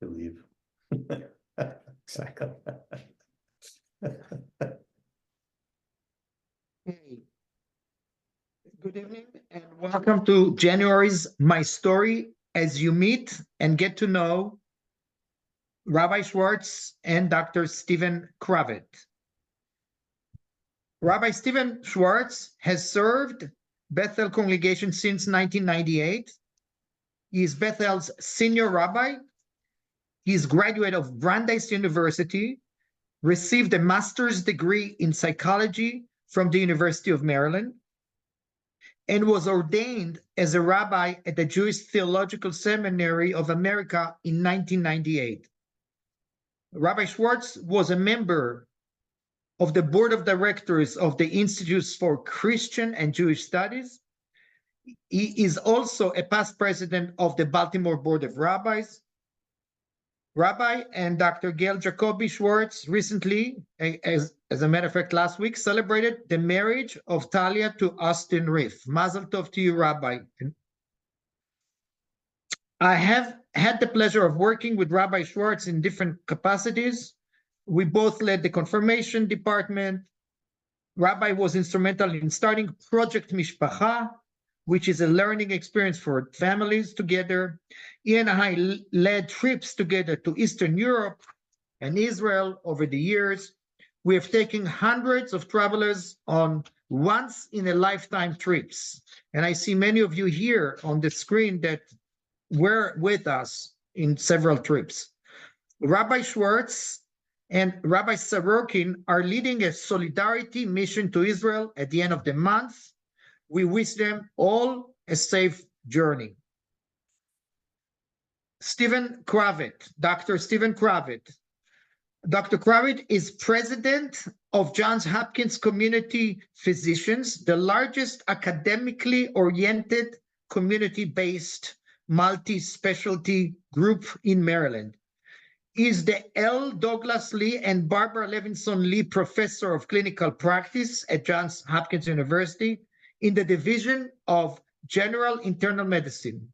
leave. Exactly. Good evening and welcome to January's My Story as you meet and get to know Rabbi Schwartz and Dr. Stephen Kravet. Rabbi Stephen Schwartz has served Bethel congregation since 1998. He is Bethel's senior rabbi. He is graduate of Brandeis University, received a master's degree in psychology from the University of Maryland, and was ordained as a rabbi at the Jewish Theological Seminary of America in 1998. Rabbi Schwartz was a member of the board of directors of the Institutes for Christian and Jewish Studies. He is also a past president of the Baltimore Board of Rabbis. Rabbi and Dr. Gail Jacoby Schwartz recently, as a matter of fact, last week, celebrated the marriage of Talia to Austin Riff. Mazel tov to you, Rabbi. I have had the pleasure of working with Rabbi Schwartz in different capacities. We both led the confirmation department. Rabbi was instrumental in starting Project Mishpacha, which is a learning experience for families together. He and I led trips together to Eastern Europe and Israel over the years. We have taken hundreds of travelers on once-in-a-lifetime trips. And I see many of you here on the screen that were with us in several trips. Rabbi Schwartz and Rabbi Sorokin are leading a solidarity mission to Israel at the end of the month. We wish them all a safe journey. Stephen Kravet, Dr. Stephen Kravet. Dr. Kravet is president of Johns Hopkins Community Physicians, the largest academically oriented community-based multi-specialty group in Maryland. He is the L. Douglas Lee and Barbara Levinson Lee Professor of Clinical Practice at Johns Hopkins University in the Division of General Internal Medicine.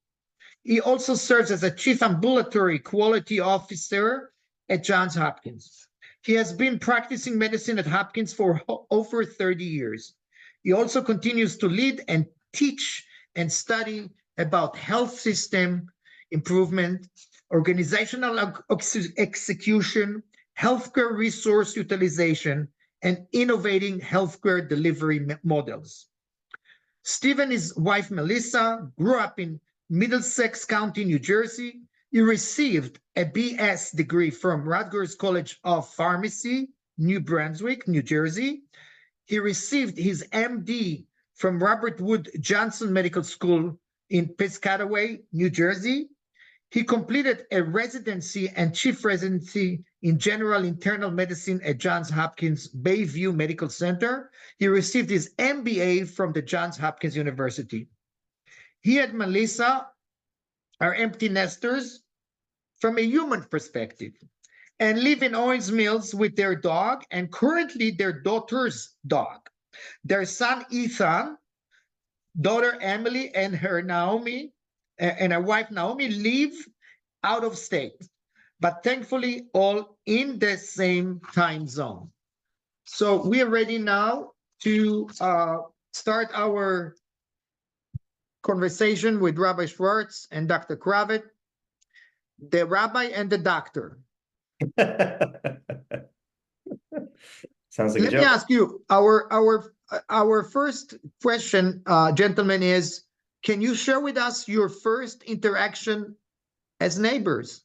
He also serves as a Chief Ambulatory Quality Officer at Johns Hopkins. He has been practicing medicine at Hopkins for over 30 years. He also continues to lead and teach and study about health system improvement, organizational execution, healthcare resource utilization, and innovating healthcare delivery models. Stephen, his wife Melissa, grew up in Middlesex County, New Jersey. He received a BS degree from Rutgers College of Pharmacy, New Brunswick, New Jersey. He received his MD from Robert Wood Johnson Medical School in Piscataway, New Jersey. He completed a residency and chief residency in general internal medicine at Johns Hopkins Bayview Medical Center. He received his MBA from the Johns Hopkins University. He and Melissa are empty nesters from a human perspective and live in Owings Mills with their dog and currently their daughter's dog. Their son Ethan, daughter Emily, and her Naomi, and her wife Naomi live out of state, but thankfully all in the same time zone. So we are ready now to start our conversation with Rabbi Schwartz and Dr. Kravet, the rabbi and the doctor. Sounds like a Let joke. me ask you, our first question, gentlemen, is, can you share with us your first interaction as neighbors?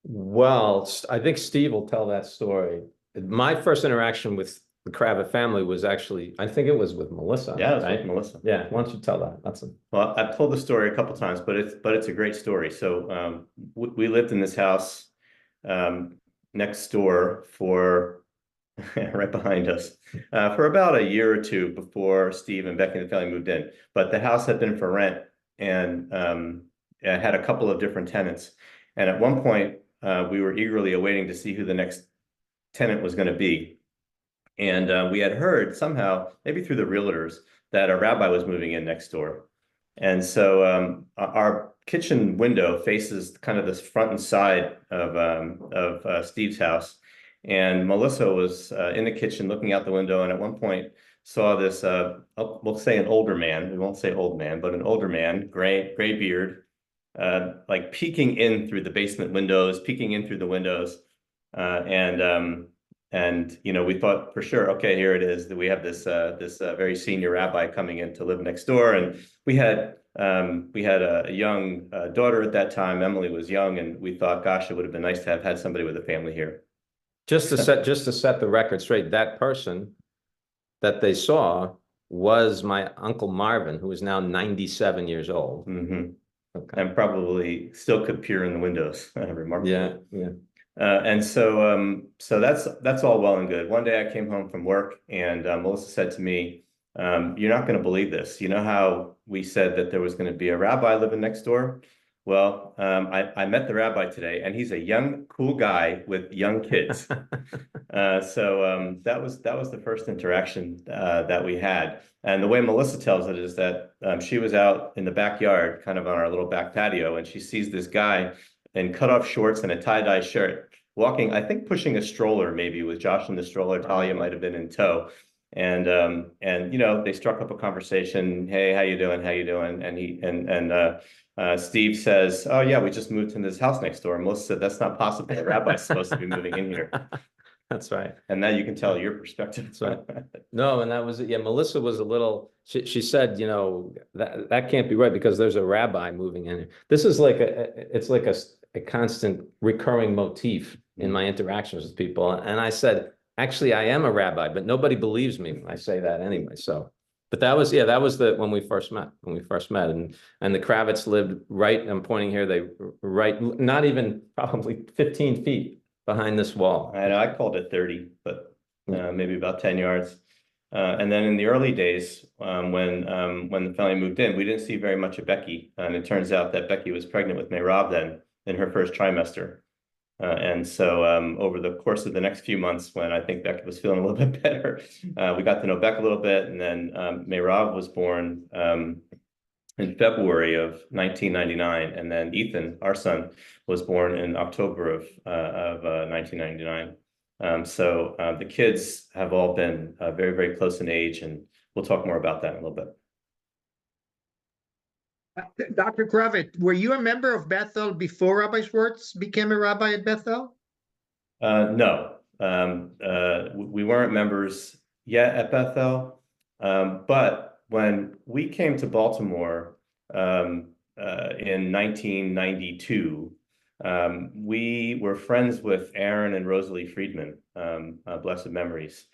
Well, I think Steve will tell that story. My first interaction with the Kravet family was actually, I think it was with Melissa. Yeah, it was right? with Melissa. Yeah, why don't you tell that? Well, I've told the story a couple times, but it's a great story. So we lived in this house next door for right behind us for about a year or two before Steve and Becky and the family moved in. But the house had been for rent and it had a couple of different tenants. And at one point, we were eagerly awaiting to see who the next tenant was going to be. And we had heard somehow, maybe through the realtors, that a rabbi was moving in next door. And so our kitchen window faces kind of this front and side of Steve's house. And Melissa was in the kitchen looking out the window, and at one point saw this, we'll say an older man, we won't say old man, but an older man, gray beard, like peeking in through the basement windows, peeking in through the windows. And you know, we thought for sure, okay, here it is, that we have this very senior rabbi coming in to live next door. And we had a young daughter at that time. Emily was young, and we thought, gosh, it would have been nice to have had somebody with a family here. Just to set the record straight, that person that they saw was my Uncle Marvin, who is now 97 years old. Mm-hmm. Okay. And probably still could peer in the windows. Remarkable. Yeah, yeah. And so that's all well and good. One day I came home from work, and Melissa said to me, "You're not going to believe this. You know how we said that there was going to be a rabbi living next door? Well, I met the rabbi today, and he's a young, cool guy with young kids." So that was the first interaction that we had. And the way Melissa tells it is that she was out in the backyard, kind of on our little back patio, and she sees this guy in cutoff shorts and a tie-dye shirt, walking, I think pushing a stroller, maybe with Josh in the stroller. Talia might have been in tow. And you know, they struck up a conversation. Hey, how you doing? How you doing? And Steve says, "Oh yeah, we just moved into this house next door." And Melissa said, "That's not possible. The rabbi's supposed to be moving in here." That's right. And now you can tell your perspective. That's right. No, and that was it. Yeah, Melissa was a little, she said, you know, that can't be right because there's a rabbi moving in here. This is like it's like a constant recurring motif in my interactions with people. And I said, actually, I am a rabbi, but nobody believes me when I say that anyway. So, but that was when we first met, and the Kravets lived right, I'm pointing here, not even probably 15 feet behind this wall. I know, I called it 30, but maybe about 10 yards. And then in the early days, when the family moved in, we didn't see very much of Becky. And it turns out that Becky was pregnant with Meirav then in her first trimester. And so over the course of the next few months, when I think Becky was feeling a little bit better, we got to know Beck a little bit. And then Meirav was born in February of 1999. And then Ethan, our son, was born in October of 1999. So the kids have all been very, very close in age, and we'll talk more about that in a little bit. Dr. Kravet, were you a member of Bethel before Rabbi Schwartz became a rabbi at Bethel? No, we weren't members yet at Bethel, but when we came to Baltimore in 1992, we were friends with Aaron and Rosalie Friedman, blessed memories.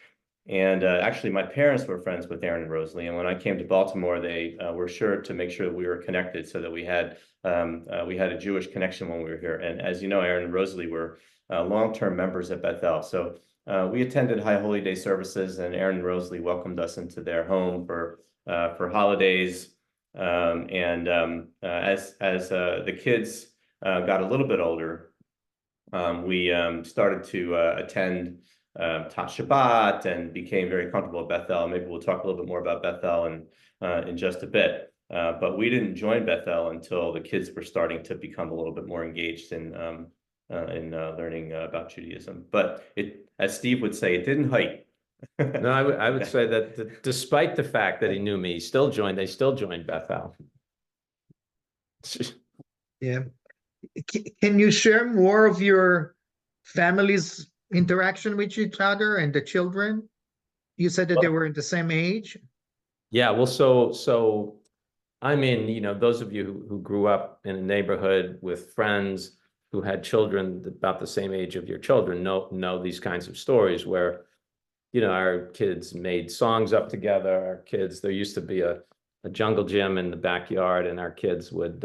And actually, my parents were friends with Aaron and Rosalie. And when I came to Baltimore, they were sure to make sure that we were connected, so that we had a Jewish connection when we were here. And as you know, Aaron and Rosalie were long-term members at Bethel. So we attended High Holy Day services, and Aaron and Rosalie welcomed us into their home for holidays. As the kids got a little bit older, we started to attend Tat Shabbat and became very comfortable at Bethel. Maybe we'll talk a little bit more about Bethel in just a bit. But we didn't join Bethel until the kids were starting to become a little bit more engaged in learning about Judaism. But as Steve would say, it didn't hike. No, I would say that despite the fact that he knew me, they still joined Bethel. Yeah. Can you share more of your family's interaction with each other and the children? You said that they were in the same age. Yeah, well, so I mean, you know, those of you who grew up in a neighborhood with friends who had children about the same age of your children know these kinds of stories where, you know, our kids made songs up together. There used to be a jungle gym in the backyard, and our kids would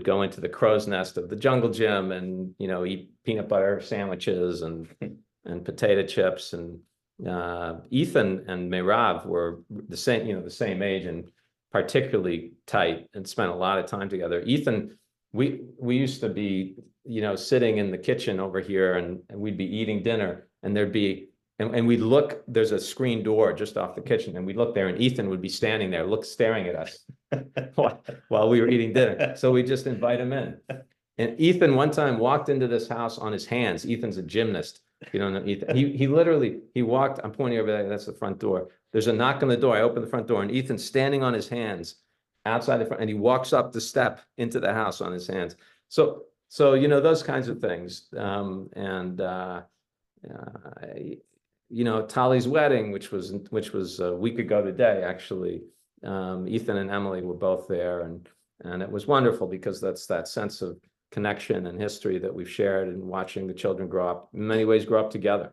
go into the crow's nest of the jungle gym and, you know, eat peanut butter sandwiches and potato chips. And Ethan and Meirav were the same age and particularly tight and spent a lot of time together. Ethan, we used to be, you know, sitting in the kitchen over here, and we'd be eating dinner, and there'd be and we'd look, there's a screen door just off the kitchen, and we'd look there, and Ethan would be standing there, staring at us while we were eating dinner. So we just invite him in. And Ethan one time walked into this house on his hands. Ethan's a gymnast. You don't know Ethan. He literally, he walked, I'm pointing over there, that's the front door. There's a knock on the door. I open the front door, and Ethan's standing on his hands outside the front, and he walks up the step into the house on his hands. So you know, those kinds of things. You know, Tali's wedding, which was a week ago today, actually. Ethan and Emily were both there, and it was wonderful because that's that sense of connection and history that we've shared, and watching the children grow up, in many ways grow up together.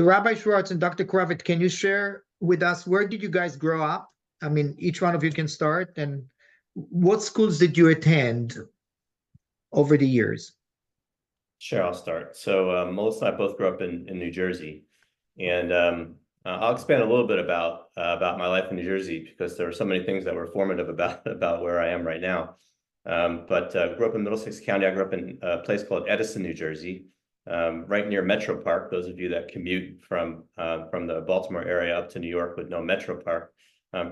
Rabbi Schwartz and Dr. Kravet, can you share with us, where did you guys grow up? I mean, each one of you can start. And what schools did you attend over the years? Sure, I'll start. So Melissa and I both grew up in New Jersey, and I'll expand a little bit about my life in New Jersey, because there are so many things that were formative about where I am right now. But grew up in Middlesex County. I grew up in a place called Edison, New Jersey, right near Metro Park. Those of you that commute from the Baltimore area up to New York would know Metro Park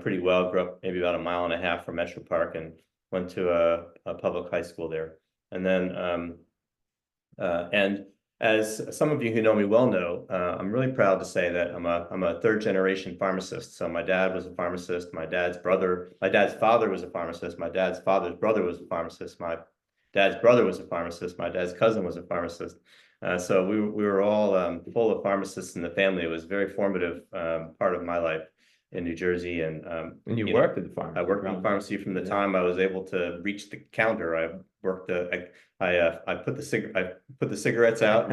pretty well. Grew up maybe about 1.5 miles from Metro Park, and went to a public high school there. And then and as some of you who know me well know, I'm really proud to say that I'm a third-generation pharmacist. So my dad was a pharmacist. My dad's father was a pharmacist. My dad's father's brother was a pharmacist. My dad's brother was a pharmacist. My dad's cousin was a pharmacist. So we were all full of pharmacists in the family. It was a very formative part of my life in New Jersey. And you worked at the pharmacy. I worked in pharmacy from the time I was able to reach the counter. I worked. I put the cigarettes out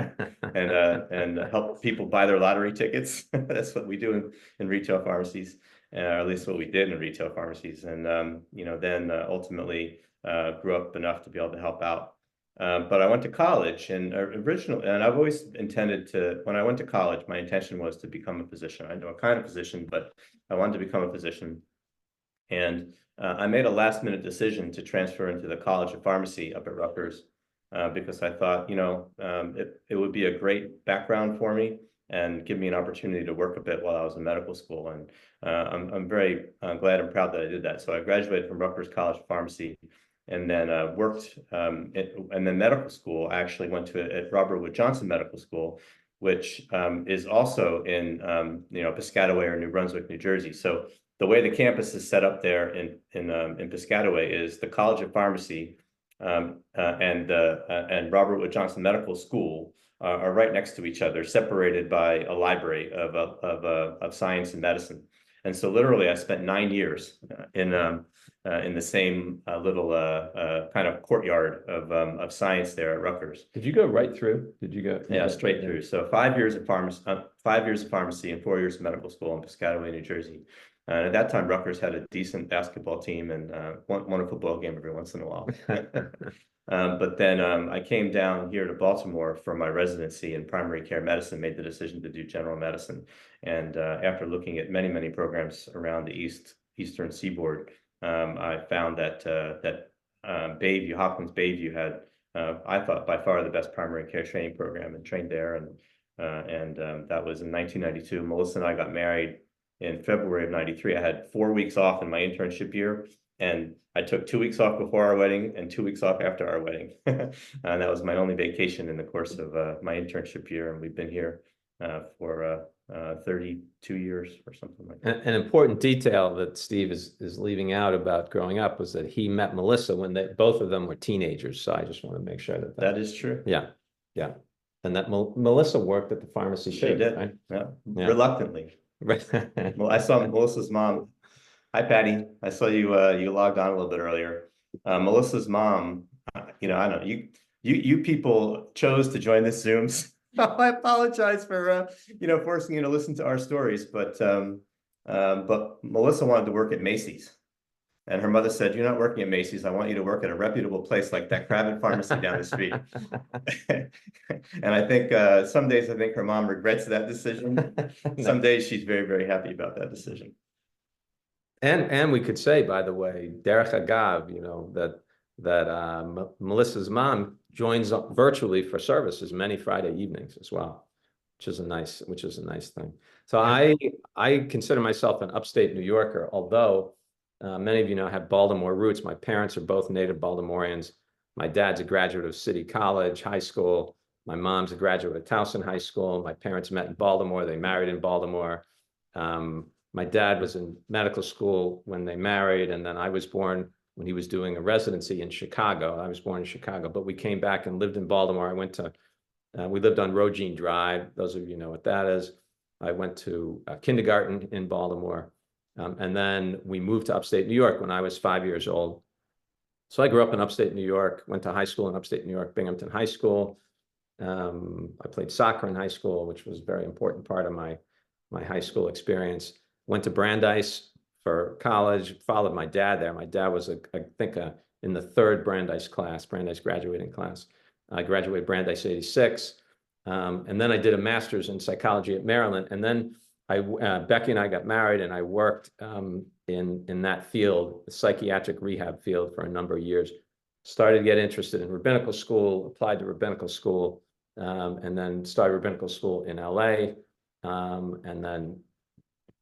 and help people buy their lottery tickets. That's what we do in retail pharmacies, or at least what we did in retail pharmacies. And you know, then ultimately grew up enough to be able to help out. But I went to college, and I've always intended to. When I went to college, my intention was to become a physician. I know a kind of physician, but I wanted to become a physician. And I made a last-minute decision to transfer into the College of Pharmacy up at Rutgers, because I thought, you know, it would be a great background for me and give me an opportunity to work a bit while I was in medical school. And I'm very glad and proud that I did that. So I graduated from Rutgers College of Pharmacy, and then worked, and then medical school. I actually went to at Robert Wood Johnson Medical School, which is also in you know, Piscataway or New Brunswick, New Jersey. So the way the campus is set up there in Piscataway is the College of Pharmacy and Robert Wood Johnson Medical School are right next to each other, separated by a library of science and medicine. And so literally, I spent 9 years in the same little kind of courtyard of science there at Rutgers. Did you go right through? Did you go? Yeah, straight through. So 5 years of pharmacy, 5 years of pharmacy, and 4 years of medical school in Piscataway, New Jersey. And at that time, Rutgers had a decent basketball team and won a football game every once in a while. But then I came down here to Baltimore for my residency in primary care medicine, made the decision to do general medicine. And after looking at many programs around the eastern seaboard, I found that Bayview, Hopkins Bayview had, I thought, by far the best primary care training program, and trained there. And that was in 1992. Melissa and I got married in February of 93. I had 4 weeks off in my internship year, and I took 2 weeks off before our wedding and 2 weeks off after our wedding. And that was my only vacation in the course of my internship year. And we've been here for 32 years or something like that. An important detail that Steve is leaving out about growing up was that he met Melissa when both of them were teenagers. So I just want to make sure that is true. Yeah. And that Melissa worked at the pharmacy. She did, right? Yeah. Reluctantly. Well, I saw Melissa's mom. Hi, Patty. I saw you. You logged on a little bit earlier. Melissa's mom. You know, I don't know. You people chose to join this Zooms. I apologize for you know, forcing you to listen to our stories, but Melissa wanted to work at Macy's, and her mother said, "You're not working at Macy's. I want you to work at a reputable place like that Kravet pharmacy down the street." And I think some days I think her mom regrets that decision. Some days she's very happy about that decision. And we could say, by the way, derech agav, you know, that Melissa's mom joins up virtually for services many Friday evenings as well, which is a nice thing. So I consider myself an upstate New Yorker, although many of you know I have Baltimore roots. My parents are both native Baltimoreans. My dad's a graduate of City College High School. My mom's a graduate of Towson High School. My parents met in Baltimore. They married in Baltimore. My dad was in medical school when they married, and then I was born when he was doing a residency in Chicago. I was born in Chicago, but we came back and lived in Baltimore. We lived on Rogine Drive. Those of you know what that is. I went to kindergarten in Baltimore, and then we moved to upstate New York when I was 5 years old. So I grew up in upstate New York, went to high school in upstate New York, Binghamton High School. I played soccer in high school, which was a very important part of my high school experience. Went to Brandeis for college, followed my dad there. My dad was, I think, in the third Brandeis class, Brandeis graduating class. I graduated Brandeis '86. And then I did a master's in psychology at Maryland. And then Becky and I got married, and I worked in that field, the psychiatric rehab field, for a number of years. Started to get interested in rabbinical school, applied to rabbinical school, and then started rabbinical school in LA, and then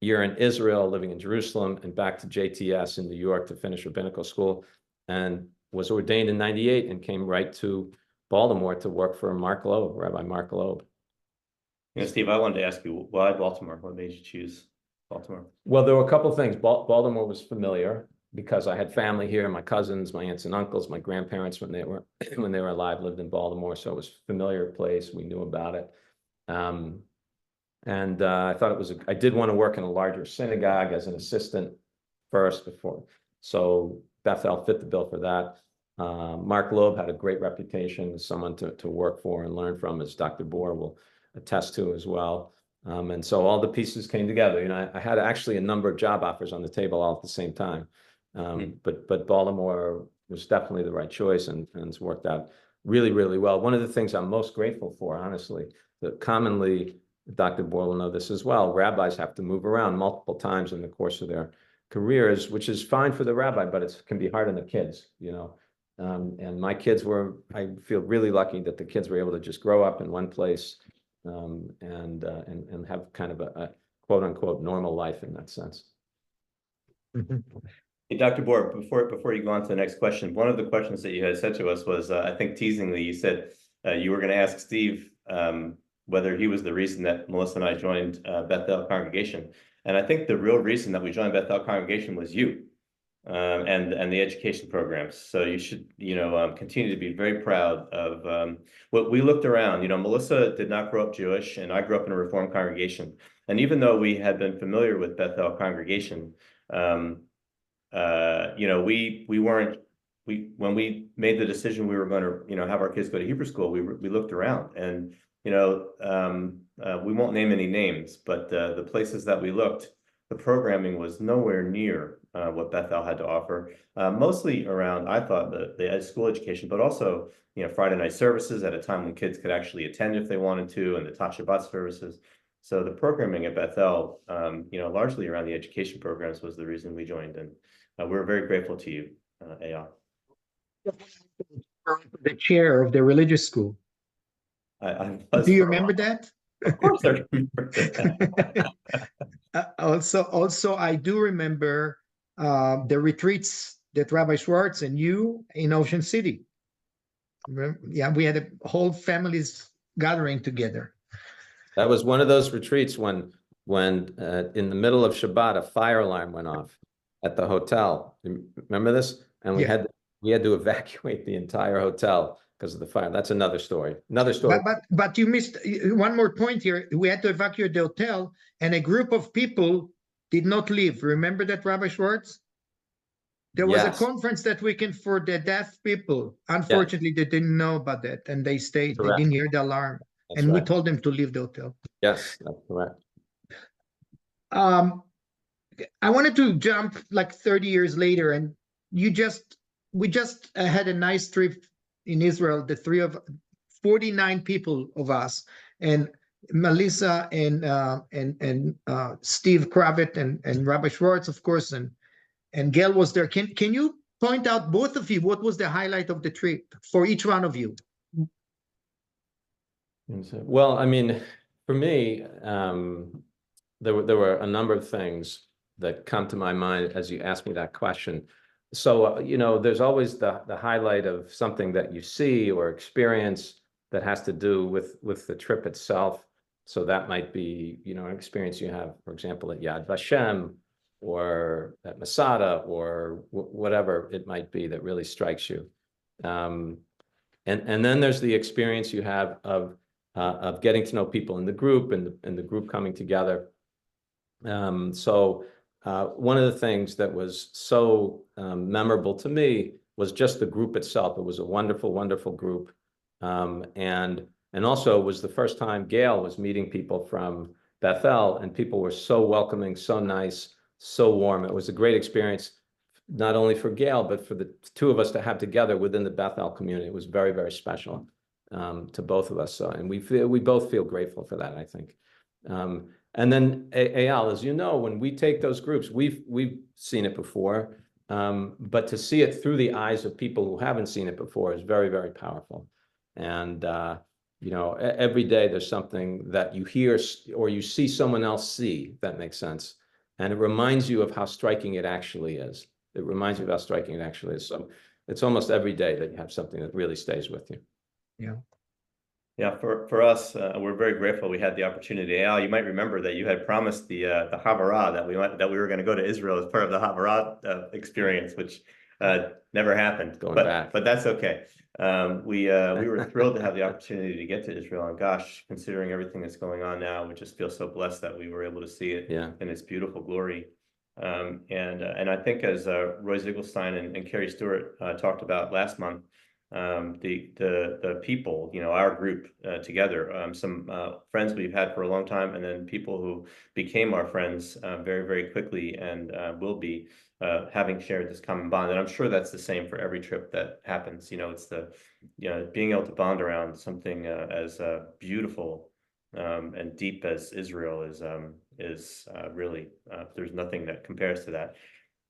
year in Israel, living in Jerusalem, and back to JTS in New York to finish rabbinical school, and was ordained in '98 and came right to Baltimore to work for Rabbi Mark Loeb. You know, Steve, I wanted to ask you, why Baltimore? What made you choose Baltimore? Well, there were a couple of things. Baltimore was familiar because I had family here, my cousins, my aunts and uncles, my grandparents, when they were alive, lived in Baltimore. So it was a familiar place. We knew about it. And I thought I did want to work in a larger synagogue as an assistant first before. So Bethel fit the bill for that. Mark Loeb had a great reputation as someone to work for and learn from, as Dr. Bohr will attest to as well. And so all the pieces came together. You know, I had actually a number of job offers on the table all at the same time. But Baltimore was definitely the right choice, and it's worked out really, really well. One of the things I'm most grateful for, honestly, that commonly, Dr. Bohr will know this as well, rabbis have to move around multiple times in the course of their careers, which is fine for the rabbi, but it can be hard on the kids, you know. And my kids I feel really lucky that the kids were able to just grow up in one place and have kind of a quote unquote normal life in that sense. Hey, Dr. Bohr, before you go on to the next question, one of the questions that you had said to us was, I think teasingly, you said you were going to ask Steve whether he was the reason that Melissa and I joined Bethel Congregation. And I think the real reason that we joined Bethel Congregation was you and the education programs. So you should, continue to be very proud of what we looked around. You know, Melissa did not grow up Jewish, and I grew up in a Reformed congregation. And even though we had been familiar with Bethel Congregation, when we made the decision we were going to, have our kids go to Hebrew school, we looked around, and we won't name any names, but the places that we looked, the programming was nowhere near what Bethel had to offer. Mostly around, I thought, the school education, but also Friday night services at a time when kids could actually attend if they wanted to, and the Tat Shabbat services. So the programming at Bethel, largely around the education programs, was the reason we joined, and we're very grateful to you, Eyal. The chair of the religious school. Do you remember that? Of course I remember that. Also, I do remember the retreats that Rabbi Schwartz and you in Ocean City. Yeah, we had a whole families gathering together. That was one of those retreats when in the middle of Shabbat, a fire alarm went off at the hotel. Remember this? And we had to evacuate the entire hotel because of the fire. That's another story. But you missed one more point here. We had to evacuate the hotel, and a group of people did not leave. Remember that, Rabbi Schwartz? There was a conference that weekend for the deaf people. Unfortunately, they didn't know about that, and they stayed. Correct. They didn't hear the alarm. That's right. We told them to leave the hotel. Yes, that's correct. I wanted to jump like 30 years later, and we just had a nice trip in Israel, 49 people of us, and Melissa and Steve Kravet and Rabbi Schwartz, of course, and Gail was there. Can you point out, both of you, what was the highlight of the trip for each one of you? Well, I mean, for me, there were a number of things that come to my mind as you ask me that question. So, there's always the highlight of something that you see or experience that has to do with the trip itself. So that might be, an experience you have, for example, at Yad Vashem or at Masada or whatever it might be that really strikes you. And then there's the experience you have of getting to know people in the group and the group coming together. So one of the things that was so memorable to me was just the group itself. It was a wonderful, wonderful group. And also it was the first time Gail was meeting people from Bethel, and people were so welcoming, so nice, so warm. It was a great experience, not only for Gail, but for the two of us to have together within the Bethel community. It was very, very special to both of us. So, and we both feel grateful for that, I think. And then Eyal, as you know, when we take those groups, we've seen it before, but to see it through the eyes of people who haven't seen it before is very, very powerful. And every day there's something that you hear or you see someone else see, if that makes sense. And it reminds you of how striking it actually is. It reminds you of how striking it actually is. So it's almost every day that you have something that really stays with you. Yeah. Yeah, for us, we're very grateful we had the opportunity. Al, you might remember that you had promised the Havara that we were going to go to Israel as part of the Havara experience, which never happened. But that's okay. We were thrilled to have the opportunity to get to Israel, and gosh, considering everything that's going on now, we just feel so blessed that we were able to see it in its beautiful glory. And I think as Roy Ziegelstein and Carrie Stewart talked about last month, the people, our group together, some friends we've had for a long time, and then people who became our friends very, very quickly and will be having shared this common bond. And I'm sure that's the same for every trip that happens. It's being able to bond around something as beautiful and deep as Israel is really, there's nothing that compares to that.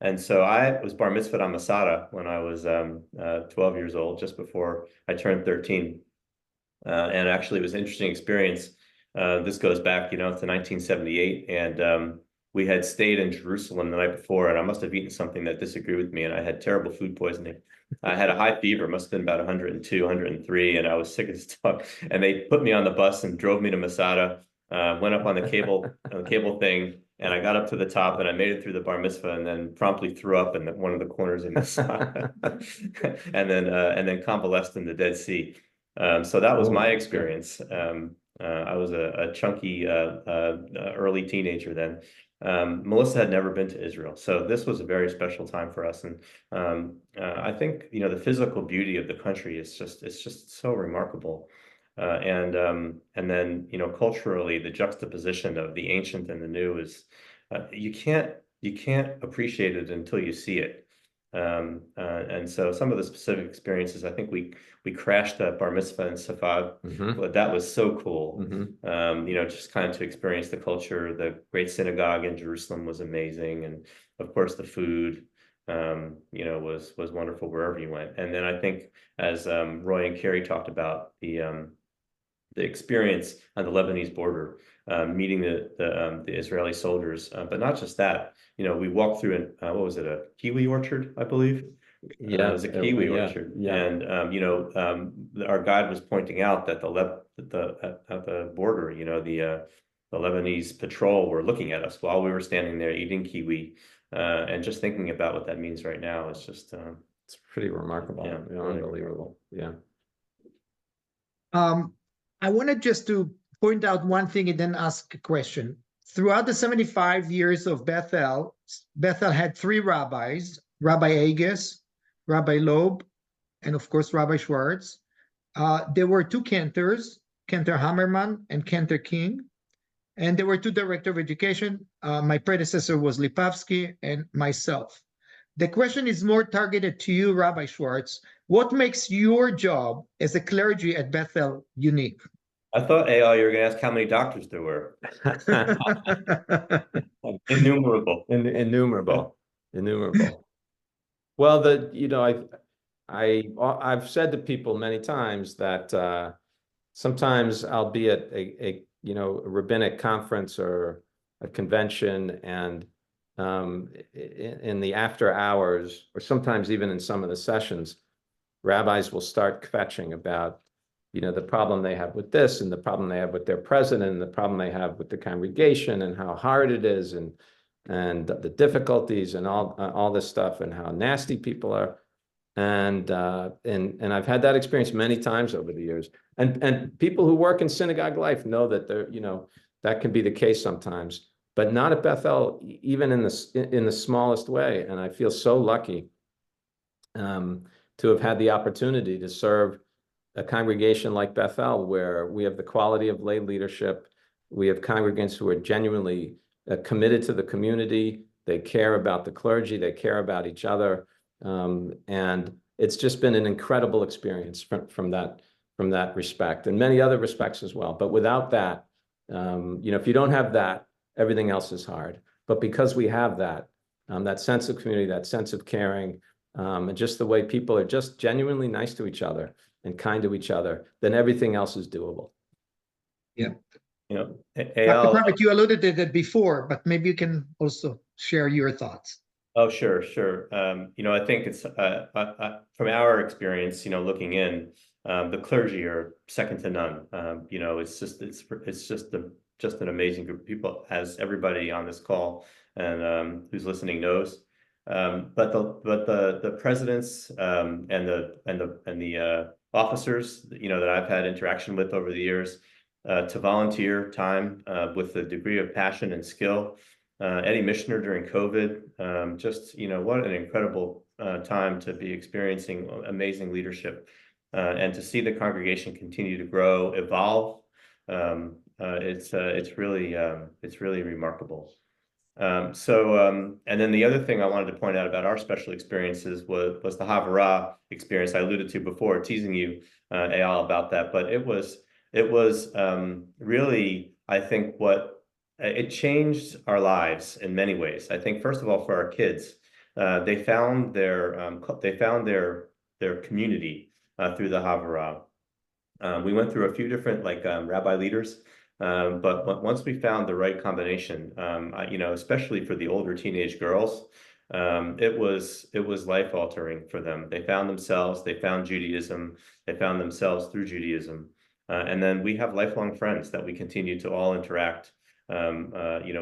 And so I was bar mitzvahed on Masada when I was 12 years old, just before I turned 13. And actually it was an interesting experience. This goes back, to 1978. And we had stayed in Jerusalem the night before, and I must have eaten something that disagreed with me, and I had terrible food poisoning. I had a high fever, must have been about 102, 103, and I was sick as fuck. And they put me on the bus and drove me to Masada, went up on the cable thing, and I got up to the top and I made it through the bar mitzvah, and then promptly threw up in one of the corners in Masada, and then convalesced in the Dead Sea. So that was my experience. I was a chunky early teenager then. Melissa had never been to Israel, so this was a very special time for us. And I think the physical beauty of the country is just so remarkable. And then culturally, the juxtaposition of the ancient and the new is you can't appreciate it until you see it. And so some of the specific experiences, I think we crashed at bar mitzvah in Safad. But that was so cool. Just kind of to experience the culture. The great synagogue in Jerusalem was amazing, and of course the food was wonderful wherever you went. And then I think, as Roy and Carrie talked about, the experience on the Lebanese border, meeting the Israeli soldiers, but not just that. We walked through what was it, a kiwi orchard, I believe. Yeah, it was a kiwi orchard. Yeah. And our guide was pointing out that at the border, the Lebanese patrol were looking at us while we were standing there eating kiwi, and just thinking about what that means right now is just it's pretty remarkable. Yeah, unbelievable. Yeah. I wanted just to point out one thing and then ask a question. Throughout the 75 years of Bethel had three rabbis, Rabbi Agus, Rabbi Loeb, and of course, Rabbi Schwartz. There were two cantors, Cantor Hammerman and Cantor King. And there were two directors of education. My predecessor was Lipavsky and myself. The question is more targeted to you, Rabbi Schwartz. What makes your job as a clergy at Bethel unique? I thought, Eyal, you were going to ask how many doctors there were. Innumerable. Innumerable. Well, I've said to people many times that sometimes I'll be at a rabbinic conference or a convention, and in the after hours, or sometimes even in some of the sessions, rabbis will start kvetching about the problem they have with this, and the problem they have with their president, and the problem they have with the congregation, and how hard it is, and the difficulties, and all this stuff, and how nasty people are. And I've had that experience many times over the years. And people who work in synagogue life know that that can be the case sometimes, but not at Bethel, even in the smallest way. And I feel so lucky to have had the opportunity to serve a congregation like Bethel, where we have the quality of lay leadership. We have congregants who are genuinely committed to the community. They care about the clergy. They care about each other. And it's just been an incredible experience from that respect, and many other respects as well. But without that, if you don't have that, everything else is hard. But because we have that sense of community, that sense of caring, and just the way people are just genuinely nice to each other and kind to each other, then everything else is doable. Yeah. Dr. Kravet, you alluded to that before, but maybe you can also share your thoughts. Oh, sure. I think it's from our experience, looking in, the clergy are second to none. It's just an amazing group of people, as everybody on this call and who's listening knows. But the presidents and the officers, that I've had interaction with over the years, to volunteer time with the degree of passion and skill. Eddie Mishner during COVID, what an incredible time to be experiencing amazing leadership, and to see the congregation continue to grow, evolve. It's really remarkable. And then the other thing I wanted to point out about our special experiences was the Havarah experience I alluded to before, teasing you, Eyal, about that. But it was really, I think, it changed our lives in many ways. I think, first of all, for our kids, they found their community through the Havarah. We went through a few different rabbi leaders, but once we found the right combination, especially for the older teenage girls, it was life altering for them. They found themselves. They found Judaism. They found themselves through Judaism, and then we have lifelong friends that we continue to all interact.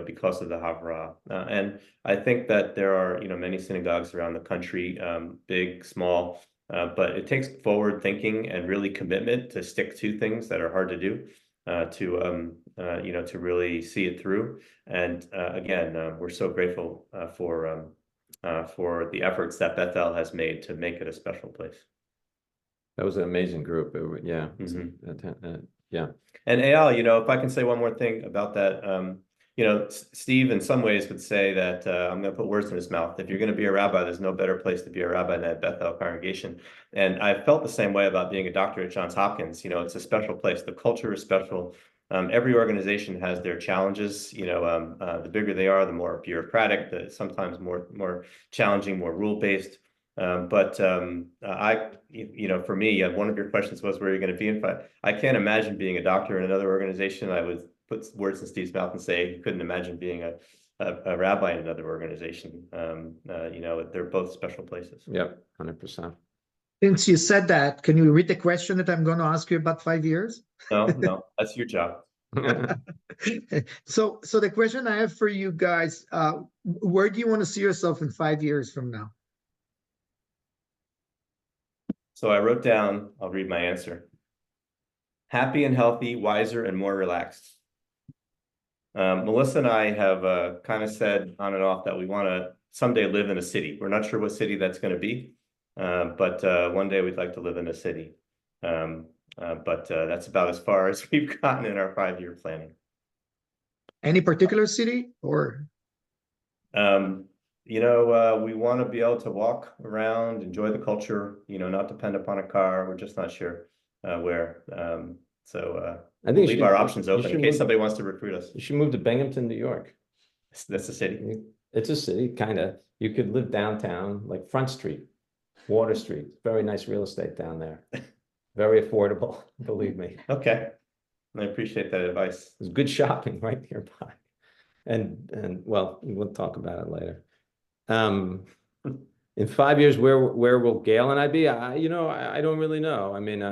Because of the Havarah. And I think that there are, many synagogues around the country, big, small, but it takes forward thinking and really commitment to stick to things that are hard to do, to really see it through. And again, we're so grateful for the efforts that Bethel has made to make it a special place. That was an amazing group. Yeah. Yeah. And Eyal, if I can say one more thing about that, Steve in some ways would say that I'm going to put words in his mouth. If you're going to be a rabbi, there's no better place to be a rabbi than at Bethel congregation. And I felt the same way about being a doctor at Johns Hopkins. It's a special place. The culture is special. Every organization has their challenges. The bigger they are, the more bureaucratic, sometimes more challenging, more rule-based. But for me, one of your questions was where you're going to be. I can't imagine being a doctor in another organization. I would put words in Steve's mouth and say you couldn't imagine being a rabbi in another organization. They're both special places. Yep, 100%. Since you said that, can you read the question that I'm going to ask you about 5 years? No, that's your job. So the question I have for you guys, where do you want to see yourself in 5 years from now? So I wrote down, I'll read my answer. Happy and healthy, wiser, and more relaxed. Melissa and I have kind of said on and off that we want to someday live in a city. We're not sure what city that's going to be, but one day we'd like to live in a city. But that's about as far as we've gotten in our 5-year planning. Any particular city or? We want to be able to walk around, enjoy the culture, not depend upon a car. We're just not sure where. I think we'll leave our options open in case somebody wants to recruit us. You should move to Binghamton, New York. That's the city. It's a city, kind of. You could live downtown, like Front Street, Water Street. Very nice real estate down there. Very affordable, believe me. Okay. I appreciate that advice. There's good shopping right nearby. And well, we'll talk about it later. In 5 years, where will Gail and I be? I don't really know. I mean,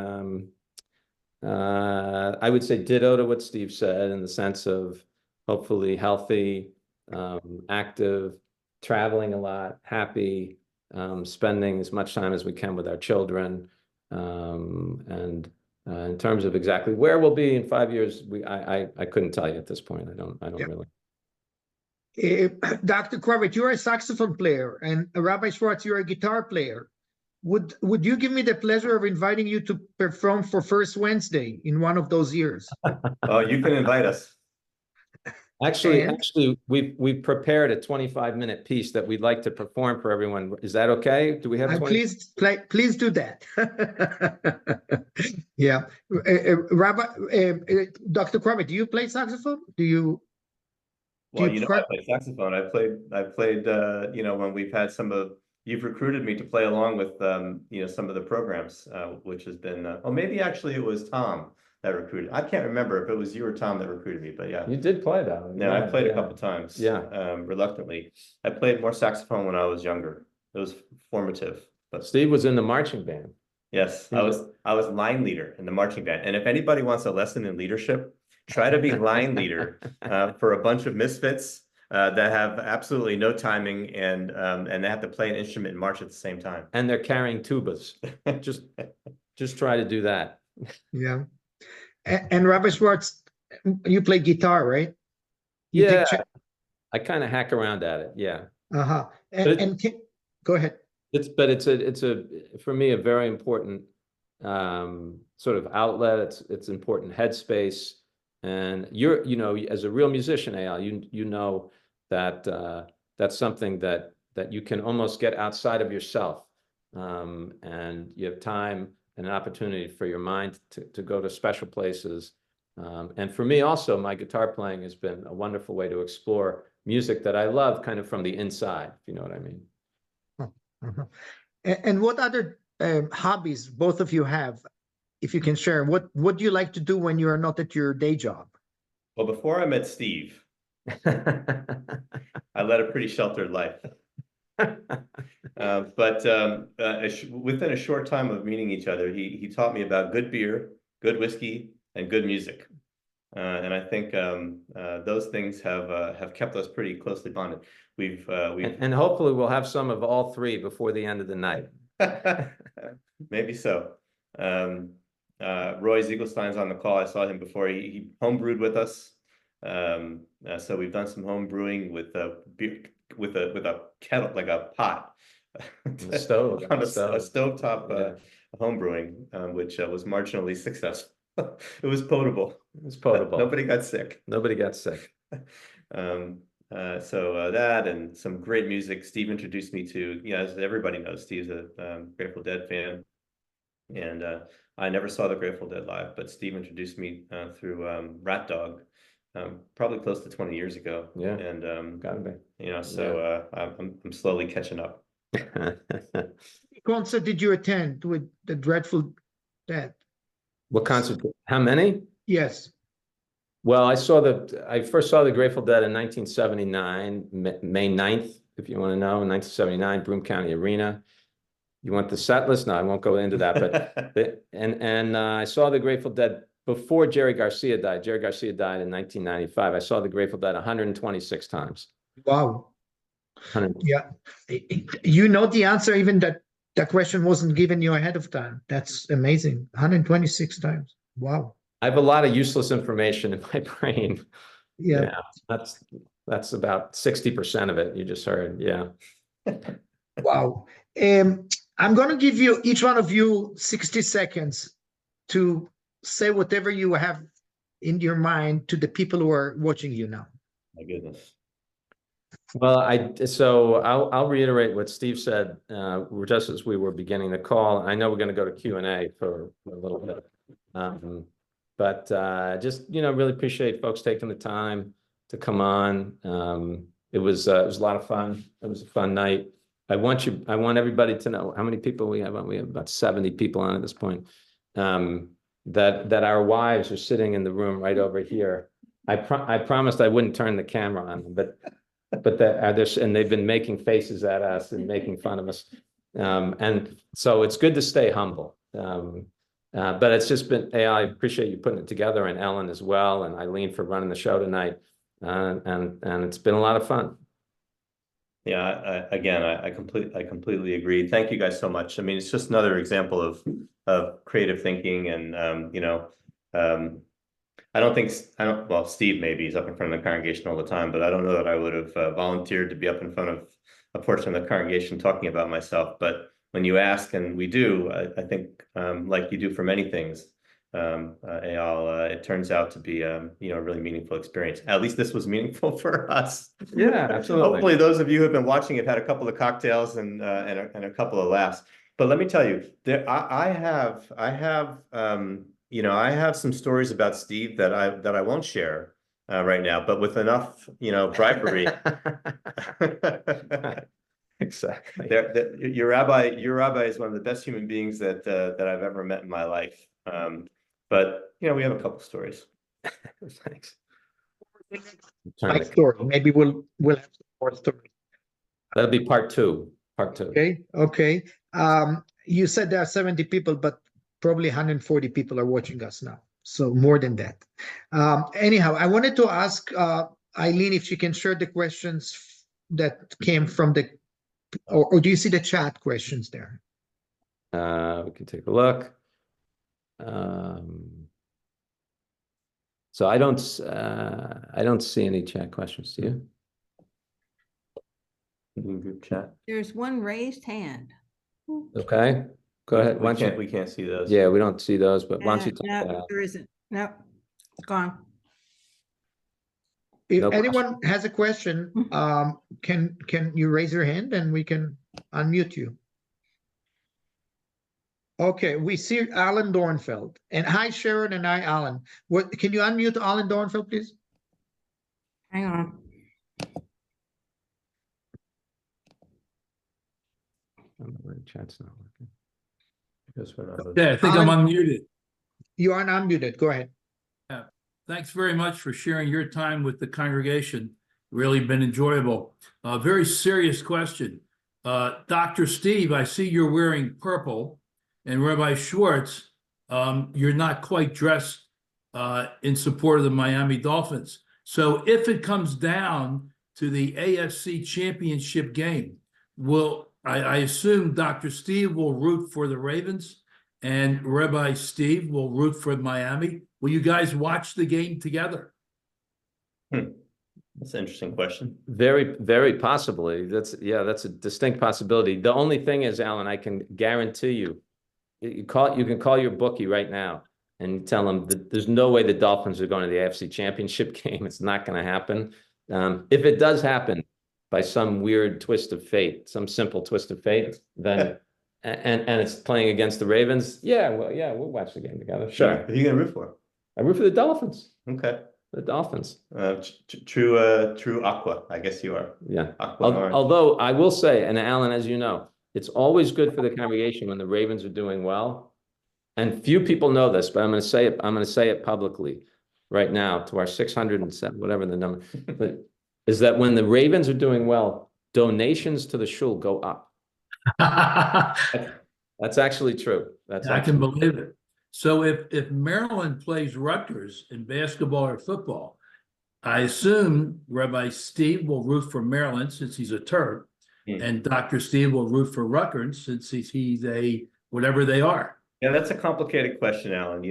I would say ditto to what Steve said in the sense of hopefully healthy, active, traveling a lot, happy, spending as much time as we can with our children. And in terms of exactly where we'll be in 5 years, I couldn't tell you at this point. I don't Yeah. really. Dr. Kravet, you're a saxophone player, and Rabbi Schwartz, you're a guitar player. Would you give me the pleasure of inviting you to perform for First Wednesday in one of those years? Oh, you can invite us. Actually, we've prepared a 25-minute piece that we'd like to perform for everyone. Is that okay? Do we have 20? Please do that. Yeah. Rabbi, Dr. Kravet, do you play saxophone? Well, I play saxophone. I played, when we've had you've recruited me to play along with, some of the programs, which has been, maybe actually it was Tom that recruited. I can't remember if it was you or Tom that recruited me, but yeah. You did play that one. No, I played a couple times. Yeah. Reluctantly. I played more saxophone when I was younger. It was formative. But Steve was in the marching band. yes, I was line leader in the marching band. And if anybody wants a lesson in leadership, try to be line leader for a bunch of misfits that have absolutely no timing and they have to play an instrument and march at the same time. And they're carrying tubas. Just try to do that. Yeah. And Rabbi Schwartz, you play guitar, right? Yeah, I kind of hack around at it. Yeah. Uh-huh. Go ahead. It's for me a very important sort of outlet. It's important headspace. And as a real musician, Eyal, you know that that's something that you can almost get outside of yourself, and you have time and an opportunity for your mind to go to special places. And for me also, my guitar playing has been a wonderful way to explore music that I love kind of from the inside, if you know what I mean. Uh-huh. And what other hobbies both of you have? If you can share, what do you like to do when you are not at your day job? Well, before I met Steve, I led a pretty sheltered life. But within a short time of meeting each other, he taught me about good beer, good whiskey, and good music. And I think those things have kept us pretty closely bonded. And hopefully we'll have some of all three before the end of the night. Maybe so. Roy Ziegelstein's on the call. I saw him before. He homebrewed with us. So we've done some home brewing with a kettle, like a pot, a stove, on a stovetop home brewing, which was marginally successful. It was potable. It was potable. Nobody got sick. Nobody got sick. So that and some great music. Steve introduced me to, as everybody knows, Steve's a Grateful Dead fan. And I never saw the Grateful Dead live, but Steve introduced me through Rat Dog, probably close to 20 years ago. Yeah, and gotta be. So I'm slowly catching up. What concert did you attend with the Grateful Dead? What concert? How many? Yes. Well, I first saw the Grateful Dead in 1979, May 9th, if you want to know, in 1979, Broome County Arena. You want the set list? No, I won't go into that. But I saw the Grateful Dead before Jerry Garcia died. Jerry Garcia died in 1995. I saw the Grateful Dead 126 times. Wow. Yeah. You know the answer, even that question wasn't given you ahead of time. That's amazing. 126 times. Wow. I have a lot of useless information in my brain. Yeah. That's about 60% of it. You just heard. Yeah. Wow. I'm going to give you, each one of you, 60 seconds to say whatever you have in your mind to the people who are watching you now. My goodness. Well, I'll reiterate what Steve said just as we were beginning the call. I know we're going to go to Q&A for a little bit. But just, really appreciate folks taking the time to come on. it was a lot of fun. It was a fun night. I want everybody to know how many people we have on. We have about 70 people on at this point. That our wives are sitting in the room right over here. I promised I wouldn't turn the camera on, but and they've been making faces at us and making fun of us. And so it's good to stay humble. But it's just been, I appreciate you putting it together, and Ellen as well, and Eileen for running the show tonight. And it's been a lot of fun. Yeah, I completely agree. Thank you guys so much. I mean, it's just another example of creative thinking, and well, Steve maybe he's up in front of the congregation all the time, but I don't know that I would have volunteered to be up in front of a portion of the congregation talking about myself. But when you ask, and we do, I think like you do for many things, Eyal, it turns out to be a really meaningful experience. At least this was meaningful for us. Yeah, absolutely. Hopefully those of you who have been watching have had a couple of cocktails and a couple of laughs. But let me tell you, I have some stories about Steve that I won't share right now, but with enough bribery. Exactly. Your rabbi is one of the best human beings that I've ever met in my life. But we have a couple stories. Thanks. My story. Maybe we'll have some more stories. That'll be part two. Okay. You said there are 70 people, but probably 140 people are watching us now. So more than that. Anyhow, I wanted to ask Eileen if she can share the questions that came from or do you see the chat questions there? We can take a look. So I don't see any chat questions. Do you? Group chat. There's one raised hand. Okay, go ahead. We can't see those. Yeah, we don't see those, but why don't you talk No, about there isn't. No, it's gone. If No anyone has a question, can you raise your hand and we can unmute you? Okay, we see Alan Dornfeld. And hi, Sharon, and hi, Alan. Can you unmute Alan Dornfeld, please? Hang on. the chat's not working. Yeah, I think I'm unmuted. You are unmuted. Go ahead. Thanks very much for sharing your time with the congregation. Really been enjoyable. Very serious question. Dr. Steve, I see you're wearing purple, and Rabbi Schwartz, you're not quite dressed in support of the Miami Dolphins. So if it comes down to the AFC Championship game, I assume Dr. Steve will root for the Ravens and Rabbi Steve will root for Miami. Will you guys watch the game together? That's an interesting question. Very, very possibly. That's a distinct possibility. The only thing is, Alan, I can guarantee you, you can call your bookie right now and tell him that there's no way the Dolphins are going to the AFC Championship game. It's not going to happen. If it does happen by some weird twist of fate, some simple twist of fate, then and it's playing against the Ravens, we'll watch the game together. Sure. Who are you gonna root for? I root for the Dolphins. Okay. The Dolphins. True aqua, I guess you are. Yeah. Aqua Although I will say, and Alan, as you know, it's always good for the congregation when the Ravens are doing well. And few people know this, but I'm going to say it. I'm going to say it publicly right now to our 607, whatever the number, but is that when the Ravens are doing well, donations to the shul go up. That's actually true. I can believe it. So if Maryland plays Rutgers in basketball or football, I assume Rabbi Steve will root for Maryland since he's a Terp, and Dr. Steve will root for Rutgers since he's a whatever they are. Yeah, that's a complicated question, Alan.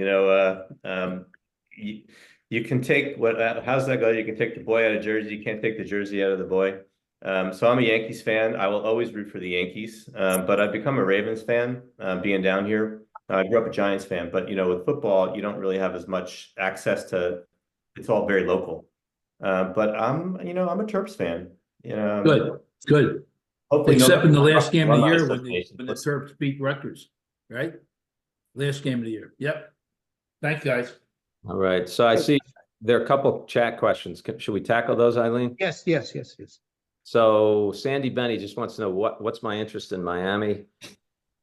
You can take how's that go? You can take the boy out of Jersey. You can't take the Jersey out of the boy. So I'm a Yankees fan. I will always root for the Yankees, but I've become a Ravens fan being down here. I grew up a Giants fan, but with football, you don't really have as much access to. It's all very local. But I'm a Terps fan. Good. Hopefully, except in the last game of the year when the Terps. Terps beat Rutgers, right? Last game of the year. Yep. Thanks, guys. All right. So I see there are a couple chat questions. Should we tackle those, Eileen? Yes. So Sandy Benny just wants to know what's my interest in Miami.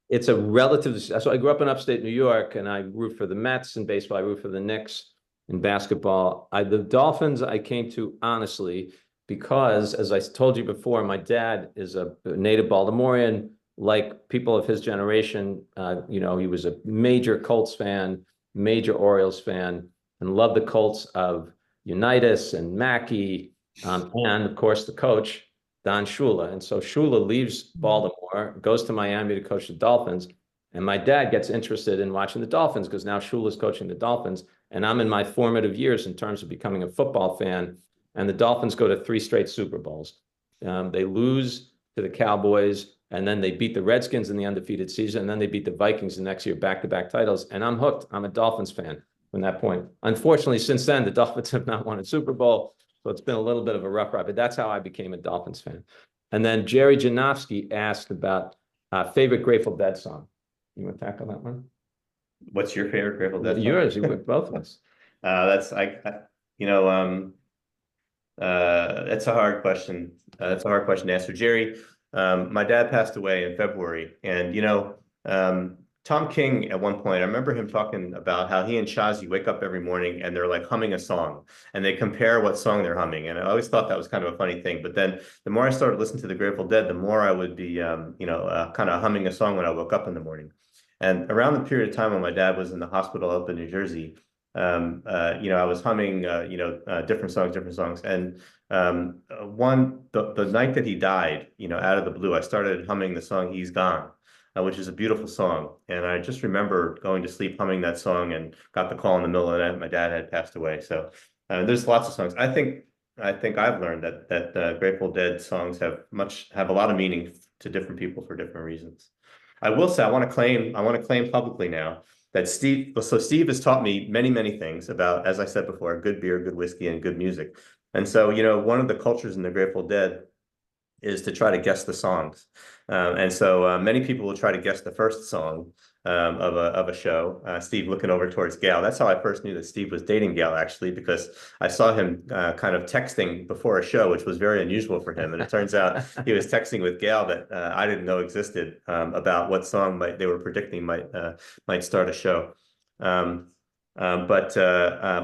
It's a relative. So I grew up in upstate New York, and I root for the Mets in baseball. I root for the Knicks in basketball. The Dolphins I came to honestly because, as I told you before, my dad is a native Baltimorean. Like people of his generation, he was a major Colts fan, major Orioles fan, and loved the Colts of Unitas and Mackey, and of course the coach, Don Shula. And so Shula leaves Baltimore, goes to Miami to coach the Dolphins. And my dad gets interested in watching the Dolphins because now Shula's coaching the Dolphins. And I'm in my formative years in terms of becoming a football fan. And the Dolphins go to 3 straight Super Bowls. They lose to the Cowboys, and then they beat the Redskins in the undefeated season. And then they beat the Vikings the next year, back-to-back titles. And I'm hooked. I'm a Dolphins fan from that point. Unfortunately, since then, the Dolphins have not won a Super Bowl. So it's been a little bit of a rough ride, but that's how I became a Dolphins fan. And then Jerry Janofsky asked about favorite Grateful Dead song. You want to tackle that one? What's your favorite Grateful Dead song? Yours, you with both of us. That's a hard question. That's a hard question to answer. Jerry, my dad passed away in February, and Tom King at one point, I remember him talking about how he and Shazi wake up every morning and they're like humming a song, and they compare what song they're humming. And I always thought that was kind of a funny thing. But then the more I started listening to the Grateful Dead, the more I would be, kind of humming a song when I woke up in the morning. And around the period of time when my dad was in the hospital up in New Jersey, I was humming, different songs. And the night that he died, out of the blue, I started humming the song "He's Gone," which is a beautiful song. And I just remember going to sleep humming that song, and got the call in the middle of the night my dad had passed away. So there's lots of songs. I think I've learned that Grateful Dead songs have a lot of meaning to different people for different reasons. I will say I want to claim publicly now that Steve has taught me many, many things about, as I said before, good beer, good whiskey, and good music. And so, one of the cultures in the Grateful Dead is to try to guess the songs. And so many people will try to guess the first song of a show. Steve looking over towards Gail. That's how I first knew that Steve was dating Gail, actually, because I saw him kind of texting before a show, which was very unusual for him. And it turns out he was texting with Gail that I didn't know existed, about what song they were predicting might start a show. But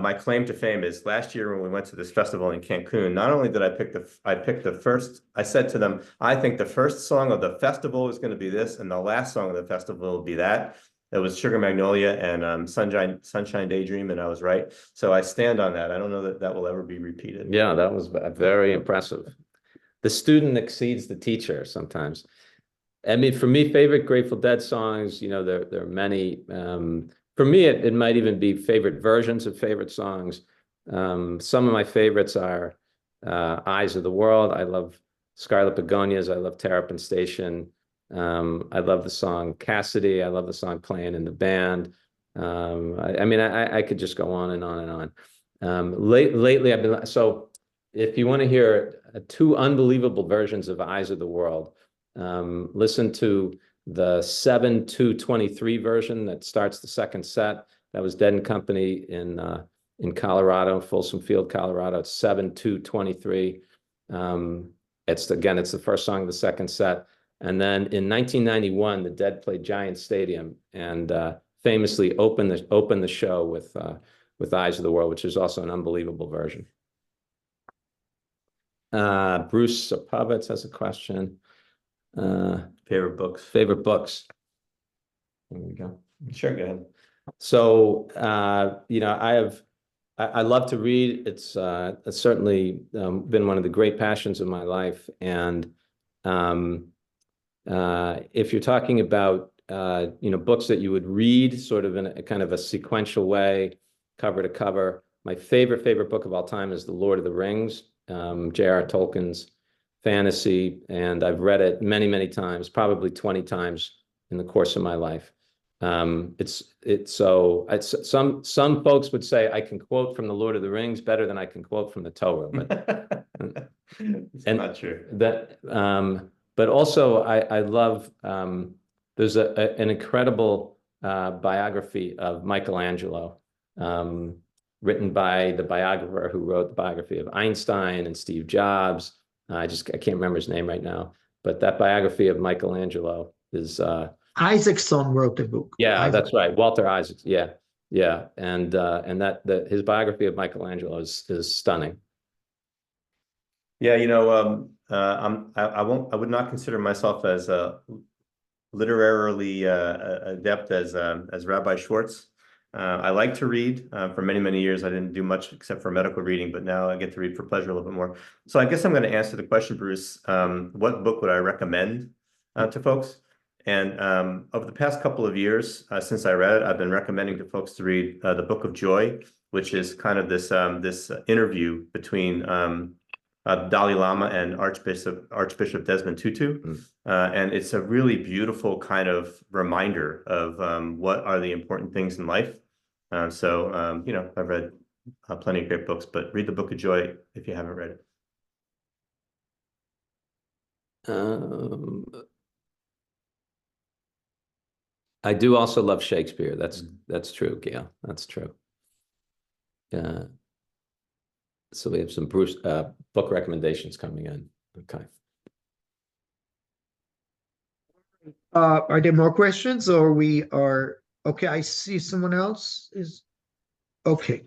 my claim to fame is last year when we went to this festival in Cancun, not only did I pick the first, I said to them, I think the first song of the festival is going to be this, and the last song of the festival will be that. It was Sugar Magnolia and Sunshine Daydream, and I was right. So I stand on that. I don't know that will ever be repeated. Yeah, that was very impressive. The student exceeds the teacher sometimes. I mean, for me, favorite Grateful Dead songs, there are many. For me, it might even be favorite versions of favorite songs. Some of my favorites are Eyes of the World. I love Scarlet Begonias. I love Terrapin Station. I love the song Cassidy. I love the song Playing in the Band. I could just go on and on and on. Lately, I've been, so if you want to hear 2 unbelievable versions of Eyes of the World, listen to the 7-2-23 version that starts the second set. That was Dead and Company in Colorado, Folsom Field, Colorado. It's 7-2-23. It's the first song of the second set. And then in 1991, the Dead played Giant Stadium and famously opened the show with Eyes of the World, which is also an unbelievable version. Bruce Sapovitz has a question. Favorite books. Favorite books. There we go. Sure, go ahead. So, I love to read. It's certainly been one of the great passions of my life. And if you're talking about, books that you would read sort of in a kind of a sequential way, cover to cover, my favorite book of all time is The Lord of the Rings, J.R. Tolkien's fantasy, and I've read it many, many times, probably 20 times in the course of my life. Some folks would say I can quote from The Lord of the Rings better than I can quote from the Torah, but it's not true. But also I love, there's an incredible biography of Michelangelo, written by the biographer who wrote the biography of Einstein and Steve Jobs. I can't remember his name right now, but that biography of Michelangelo is, Isaacson wrote the book. yeah, Isaac. that's right. Walter Isaacs. Yeah. Yeah. And his biography of Michelangelo is stunning. Yeah, you know, I would not consider myself as literarily adept as Rabbi Schwartz. I like to read. For many, many years, I didn't do much except for medical reading, but now I get to read for pleasure a little bit more. So I guess I'm going to answer the question, Bruce. What book would I recommend to folks? And over the past couple of years, since I read it, I've been recommending to folks to read the Book of Joy, which is kind of this interview between Dalai Lama and Archbishop Desmond Tutu. And it's a really beautiful kind of reminder of what are the important things in life. So, you know, I've read plenty of great books, but read the Book of Joy if you haven't read it. I do also love Shakespeare. That's true, Gail. That's true. Yeah. So we have some Bruce book recommendations coming in. Okay. Are there more questions, or we are okay? I see someone else is okay.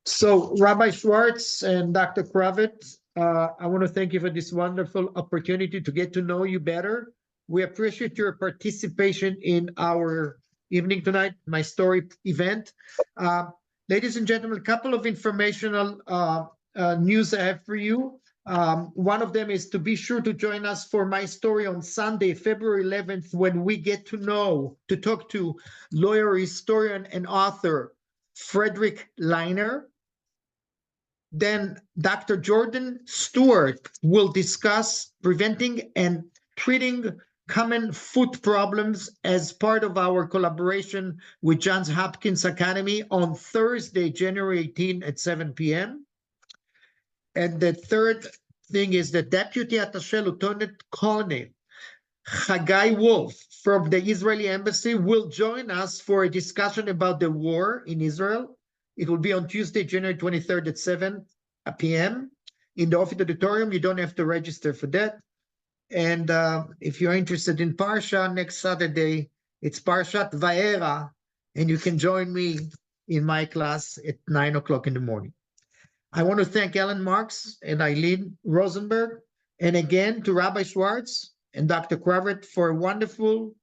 So Rabbi Schwartz and Dr. Kravet, I want to thank you for this wonderful opportunity to get to know you better. We appreciate your participation in our evening tonight, My Story event. Ladies and gentlemen, a couple of informational news I have for you. One of them is to be sure to join us for My Story on Sunday, February 11th, when we get to talk to lawyer, historian, and author Frederick Leiner. Then Dr. Jordan Stewart will discuss preventing and treating common foot problems as part of our collaboration with Johns Hopkins Academy on Thursday, January 18 at 7 p.m. And the third thing is the Deputy Attaché Lieutenant Colonel Haggai Wolf from the Israeli Embassy will join us for a discussion about the war in Israel. It will be on Tuesday, January 23rd at 7 p.m. in the Office Auditorium. You don't have to register for that. And if you're interested in Parsha, next Saturday, it's Parshat Va'era, and you can join me in my class at 9 o'clock in the morning. I want to thank Ellen Marks and Eileen Rosenberg, and again to Rabbi Schwartz and Dr. Kravet for a wonderful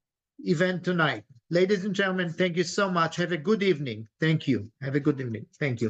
event tonight. Ladies and gentlemen, thank you so much. Have a good evening. Thank you. Have a good evening. Thank you.